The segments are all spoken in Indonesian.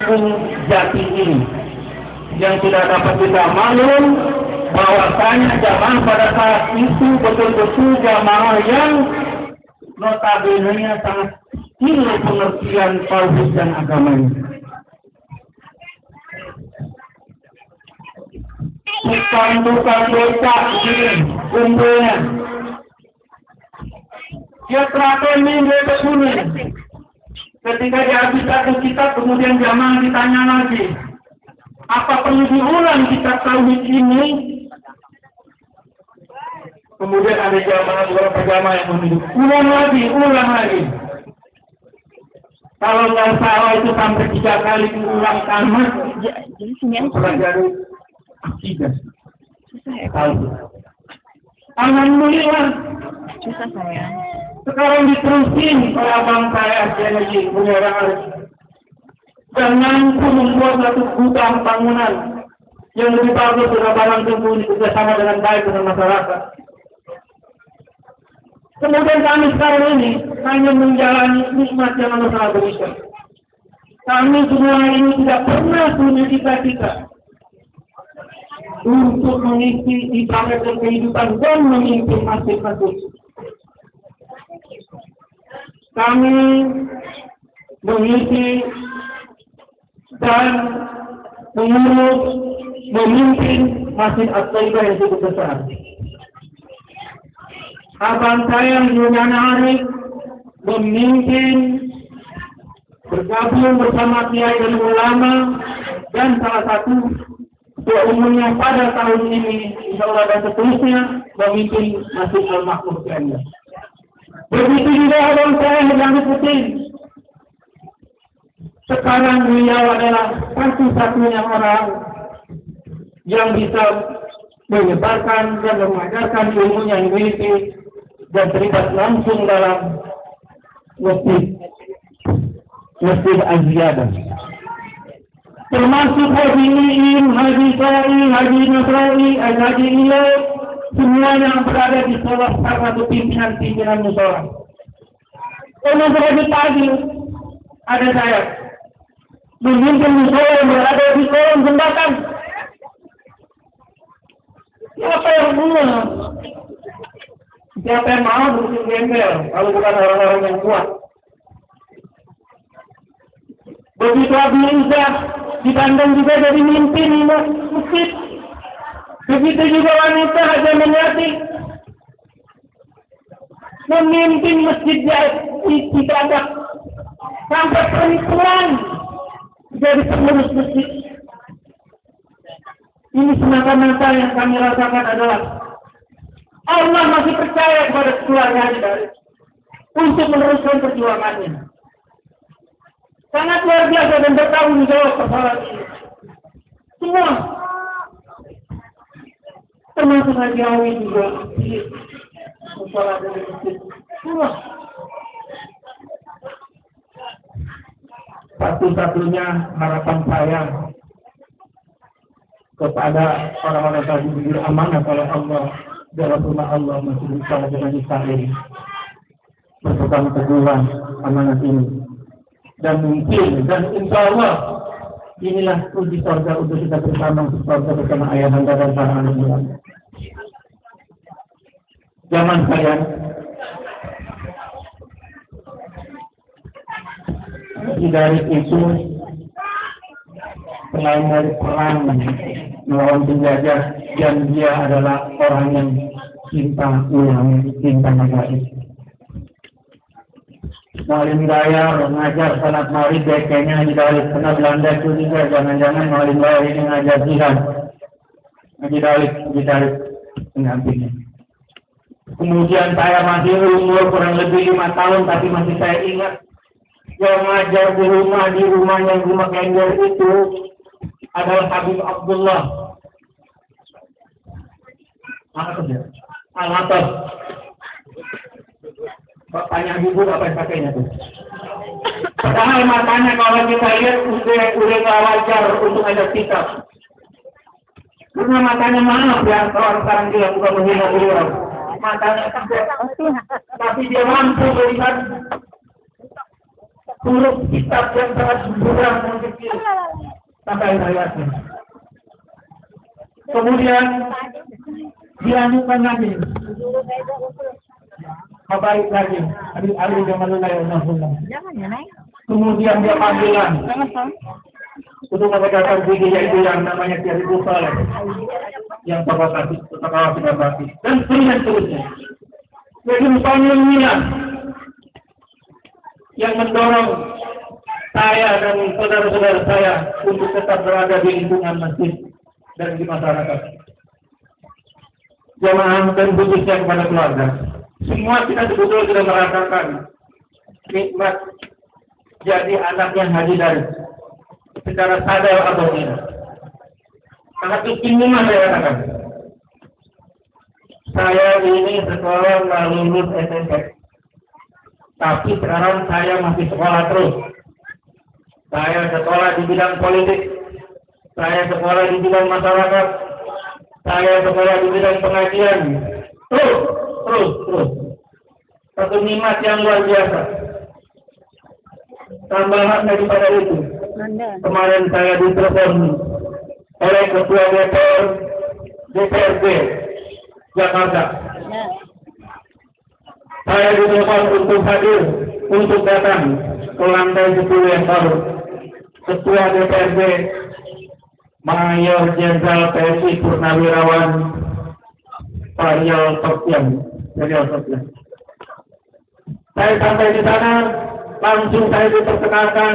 jati ini yang tidak dapat kita maklum bahwasanya jamaah pada saat itu betul-betul jamaah yang notabene sangat tinggi pengertian tauhid dan agamanya. Tukang becak ini kumpulnya. Dia terakhir minggu ke sini. Ketika dihabis satu kitab, kemudian jamaah ditanya lagi, apa perlu diulang kitab tauhid ini? Kemudian ada beberapa jamaah yang menuduh, ulang lagi. Kalau nggak salah itu sampai 3 kali diulang tamat. Jadi sini aja. Pelajari akidah. Susah ya. Alhamdulillah. Susah sayang. Sekarang diterusin oleh abang saya Jenny punya orang dengan membuat satu gudang bangunan yang lebih bagus dengan barang sembunyi kerjasama dengan baik dengan masyarakat. Kemudian kami sekarang ini hanya menjalani nikmat yang Allah telah berikan. Kami semua ini tidak pernah punya cita-cita untuk mengisi ibadah dan kehidupan dan memimpin masjid-masjid. Kami mengisi dan mengurus, memimpin Masjid At-Taibah yang cukup besar. Abang saya Yuliana Arif memimpin, bergabung bersama kiai dan ulama, dan salah satu ketua umumnya pada tahun ini, insya Allah dan seterusnya, memimpin Masjid Al-Makmur Cianjur. Begitu juga abang saya yang Putin. Sekarang beliau adalah satu-satunya orang yang bisa menyebarkan dan mengajarkan ilmu yang dimiliki dan terlibat langsung dalam masjid Az-Ziyadah. Termasuk Haji Ni'im, Haji Sa'i, Haji Nasra'i, Haji Ilai, semuanya yang berada di salah satu pimpinan musyawarah. Karena sebagai tadi ada saya memimpin musyawarah yang berada di kolong jembatan. Siapa yang punya? Siapa yang mau berbicara gembel kalau bukan orang-orang yang kuat? Begitu Abi Izzah di Bandung juga jadi mimpin masjid. Begitu juga wanita Haja Menyati memimpin masjid di Cibadak sampai perempuan jadi pengurus masjid. Ini semata-mata yang kami rasakan adalah Allah masih percaya kepada keluarga dari untuk meneruskan perjuangannya. Sangat luar biasa dan bertanggung jawab persoalan ini. Semua, termasuk Haji Awi juga, musola dari masjid. Semua. Satu-satunya harapan saya kepada orang-orang tadi diberi amanah oleh Allah dalam rumah Allah masih bisa dengan Israel berpegang teguhan amanah ini. Dan mungkin, dan insya Allah inilah uji surga untuk kita bersama surga bersama ayah anda dan para anak buah. Zaman saya dari itu selain dari perang melawan penjajah, dan dia adalah orang yang cinta ulama, cinta negara. Malim Daya mengajar salat maghrib, kayaknya Haji Dawid pernah Belanda itu juga, jangan-jangan Malim Daya ini mengajar jihad. Haji Dawid pendampingnya. Kemudian saya masih umur kurang lebih 5 tahun, tapi masih saya ingat yang mengajar di rumahnya rumah Kenjer itu adalah Habib Abdullah Al-Hatab. Bapaknya ibu apa yang pakainya tuh? Padahal matanya kalau kita lihat udah gak wajar untuk ada kitab. Karena matanya maaf ya, kalau sekarang dia bukan menghina beliau. Matanya tapi dia mampu melihat huruf kitab yang sangat sempurna dan kecil sampai ayatnya. Kemudian dilanjutkan lagi, baik lagi, adik-adik jangan lupa ya. Jangan ya, Nay. Kemudian dia panggilan Jangan, Pak. untuk mengadakan gigi yaitu yang namanya Syariful Saleh, yang Bapak tidak berarti, dan seterusnya. Jadi misalnya inilah yang mendorong saya dan saudara-saudara saya untuk tetap berada di lingkungan masjid dan di masyarakat. Jamaah dan khususnya kepada keluarga. Semua kita betul-betul sudah merasakan nikmat jadi anak yang haji dari secara sadar atau tidak. Sangat istimewa saya katakan. Saya ini sekolah lulus SMP, tapi sekarang saya masih sekolah terus. Saya sekolah di bidang politik, saya sekolah di bidang masyarakat, saya sekolah di bidang pengajian. Terus. Satu nikmat yang luar biasa. Tambahan daripada itu, kemarin saya ditelepon oleh Ketua DPRD Jakarta. Saya ditelepon untuk hadir, untuk datang ke lantai 10 yang baru. Ketua DPRD Mayor Jenderal TNI Purnawirawan Pak Rial Sofyan. Saya sampai di sana, langsung saya diperkenalkan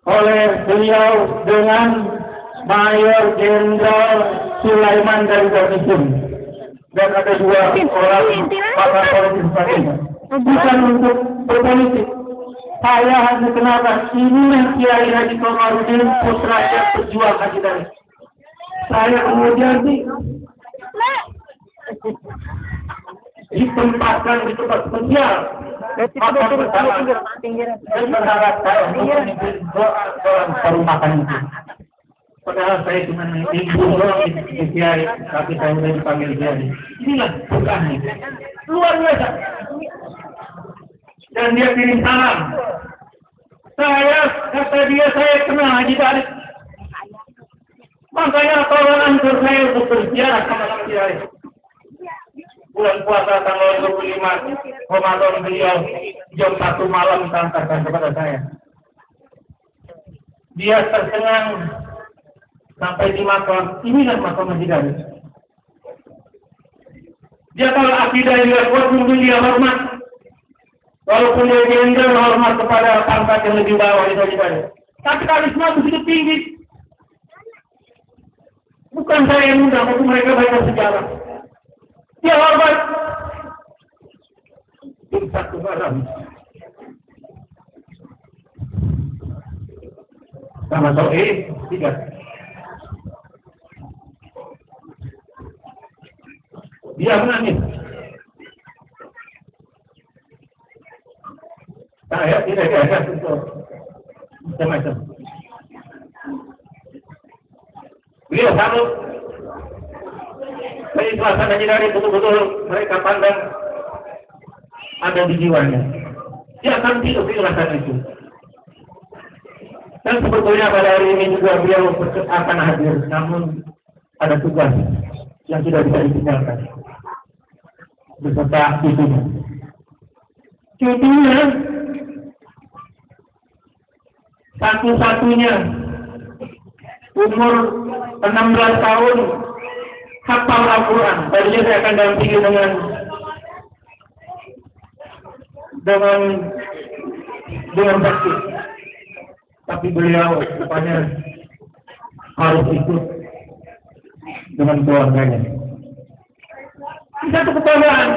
oleh beliau dengan Mayor Jenderal Sulaiman dari Garnisun, dan ada 2 orang pakar politik sebagainya. Bukan untuk berpolitik, saya hanya kenalkan ini yang Kiai Haji Komarudin, putra yang berjuang haji dari. Saya kemudian ditempatkan di tempat spesial. Makan bersama dan berharap saya untuk memimpin doa baru makan itu. Padahal saya cuma ibu doang di Kiai, tapi saya sudah dipanggil Kiai. Inilah bukannya luar biasa. Dan dia kirim salam. Kata dia, saya kenal Haji Tarik. Makanya tolong antar saya untuk berziarah sama Kiai. Bulan puasa tanggal 25 Ramadan beliau jam 1 malam mengantarkan kepada saya. Dia tercengang sampai di makam. Inilah makam Haji Tarik. Dia kalau akidah dia kuat, mungkin dia hormat. Walaupun dia jenderal hormat kepada pangkat yang lebih bawah itu Haji Tarik. Tapi karisma begitu tinggi. Bukan saya yang mudah, tapi mereka banyak sejarah. Dia hormat. Tim satu malam. Sama Soe, 3. Dia menangis. Saya tidak ada untuk macam-macam. Beliau selalu keikhlasan Haji Tarik betul-betul mereka pandang ada di jiwanya. Dia akan hidup keikhlasan itu. Dan sebetulnya pada hari ini juga beliau akan hadir, namun ada tugas yang sudah bisa ditinggalkan beserta cucunya. Cucunya satu-satunya umur 16 tahun hafal Al-Quran. Tadinya saya akan dampingi dengan sakit, tapi beliau rupanya harus ikut dengan keluarganya. Satu kebanggaan.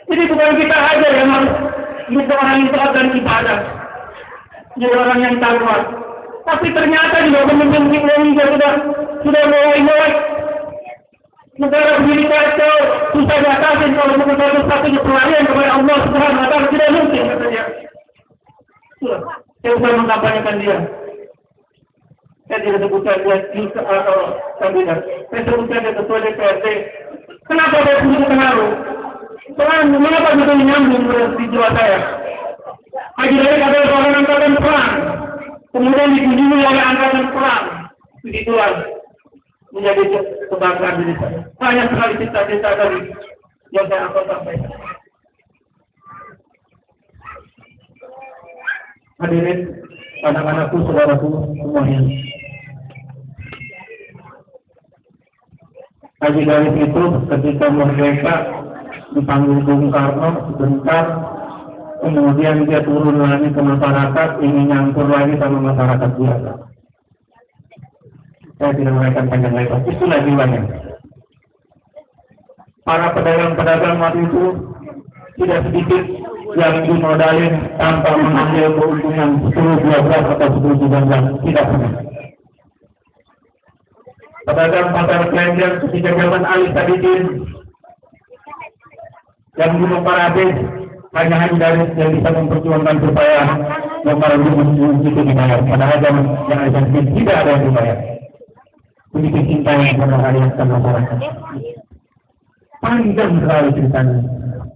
Jadi bukan kita aja yang harus menjadi orang yang taat dan ibadah, jadi orang yang takwa. Tapi ternyata juga pemimpin Indonesia sudah mulai negara begini kacau, susah diatasin kalau bukan satu pelarian kepada Allah Subhanahu wa Ta'ala, tidak mungkin katanya. Saya sudah mengkampanyekan dia. Saya tidak sebutkan dia atau kandidat. Saya sebutkan dia ketua DPRD. Kenapa dia punya pengaruh? Soalnya mengapa betul nyambung di jiwa saya? Haji Darik adalah seorang angkatan perang. Kemudian dikunjungi oleh angkatan perang. Begitulah menjadi kebanggaan diri saya. Banyak sekali cita-cita tadi yang saya akan sampaikan. Hadirin, anak-anakku, saudaraku semuanya. Haji Darik itu ketika merdeka dipanggil Bung Karno sebentar, kemudian dia turun lagi ke masyarakat, ingin nyampur lagi sama masyarakat biasa. Saya tidak mereka panjang lebar, itulah jiwanya. Para pedagang-pedagang waktu itu tidak sedikit yang dimodalin tanpa mengambil keuntungan 10-12 atau 10-12, tidak pernah. Pedagang pasar kelenjar ketika zaman Ali Sadikin yang Gunung Parabes, hanya Haji Darik yang bisa memperjuangkan supaya nomor gunung itu dibayar. Padahal zaman yang Ali Sadikin tidak ada yang dibayar. Begitu cinta yang pernah rakyat masyarakat. Panjang sekali ceritanya.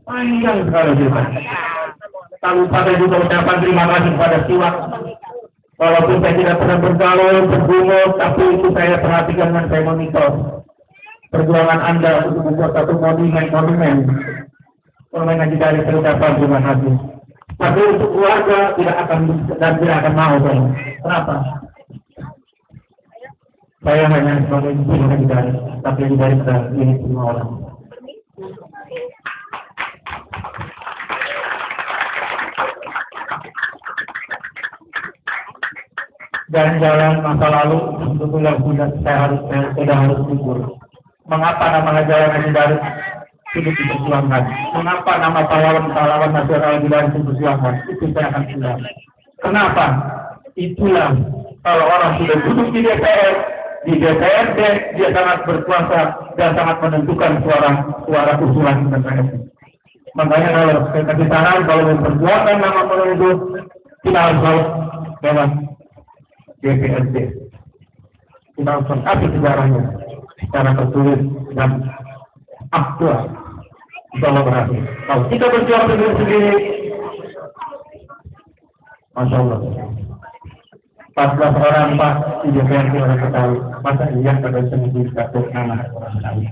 Panjang sekali ceritanya. Kalau pada juga ucapan terima kasih kepada Siwak. Walaupun saya tidak pernah bergaul, bergumul, tapi itu saya perhatikan dan saya monitor. Perjuangan Anda untuk membuat satu monumen. Monumen Haji Darik terucapkan terima kasih. Tapi untuk keluarga tidak akan mau. Kenapa? Saya hanya sebagai ibu Haji Darik, tapi Haji Darik ini semua orang. Dan jalan masa lalu sebetulnya sudah harus gugur. Mengapa nama jalan Haji Darik itu diperjuangkan? Mengapa nama pahlawan nasional Haji Darik diperjuangkan? Itu saya akan bilang. Kenapa? Itulah kalau orang sudah duduk di DPRD dia sangat berkuasa dan sangat menentukan suara usulan tentang itu. Makanya kalau saya kasih saran kalau memperjuangkan nama itu kita harus lewat DPRD. Kita harus mengkaji sejarahnya secara tertulis dan aktual. Insyaallah berhasil. Kalau kita berjuang sendiri, Masya Allah. 14 orang Pak di DPRD orang ketahui. Masa iya pada sendiri satu nama orang ketahui.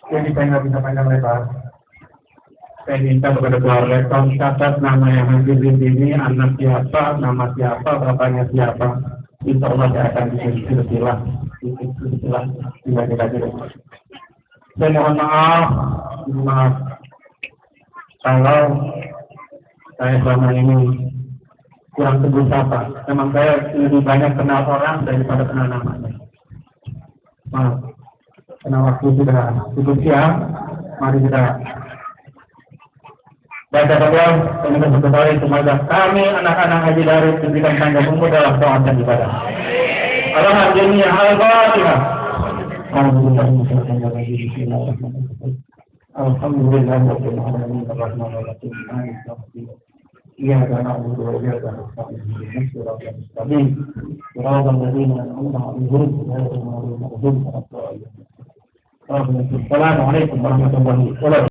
Jadi saya nggak bisa panjang lebar. Saya minta kepada keluarga tolong catat nama yang hadir di sini, anak siapa, nama siapa, bapaknya siapa. Insya Allah saya akan bikin silsilah dibagi-bagi. Saya mohon maaf kalau saya selama ini kurang teguh sapa. Memang saya lebih banyak kenal orang daripada kenal namanya. Maaf, karena waktu sudah cukup siang, mari kita baca doa dan kita berdoa semoga kami anak-anak Haji Darik diberikan panjang umur dalam doa dan ibadah. Alhamdulillah, al-Fatihah. Alhamdulillah, إياك نعبد وإياك نستعين صراط المستقيم صراط الذين أنعمت عليهم غير المغضوب عليهم ولا الضالين. السلام عليكم ورحمة الله وبركاته.